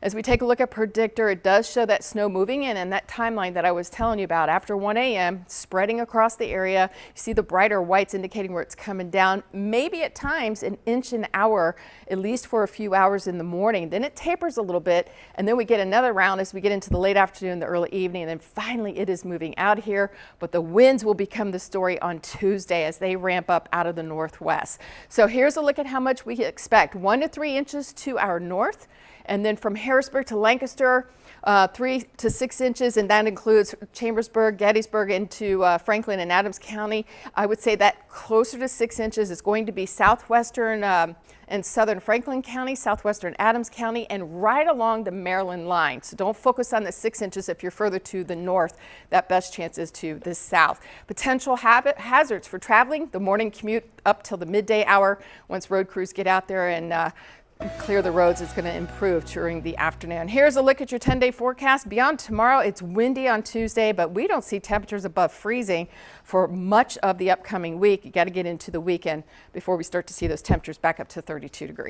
As we take a look at Predictor, it does show that snow moving in and that timeline that I was telling you about after 1 a.m. spreading across the area. You see the brighter whites indicating where it's coming down, maybe at times an inch an hour, at least for a few hours in the morning. Then it tapers a little bit, and then we get another round as we get into the late afternoon, the early evening, and then finally it is moving out here. But the winds will become the story on Tuesday as they ramp up out of the northwest. So here's a look at how much we expect: 1 to 3 inches to our north. And then from Harrisburg to Lancaster, 3 to 6 inches, and that includes Chambersburg, Gettysburg into Franklin and Adams County. I would say that closer to 6 inches is going to be southwestern and southern Franklin County, southwestern Adams County, and right along the Maryland line. So don't focus on the 6 inches if you're further to the north. That best chance is to the south. Potential hazards for traveling: the morning commute up till the midday hour. Once road crews get out there and clear the roads, it's going to improve during the afternoon. Here's a look at your 10-day forecast. Beyond tomorrow, it's windy on Tuesday, but we don't see temperatures above freezing for much of the upcoming week. You got to get into the weekend before we start to see those temperatures back up to 32 degrees.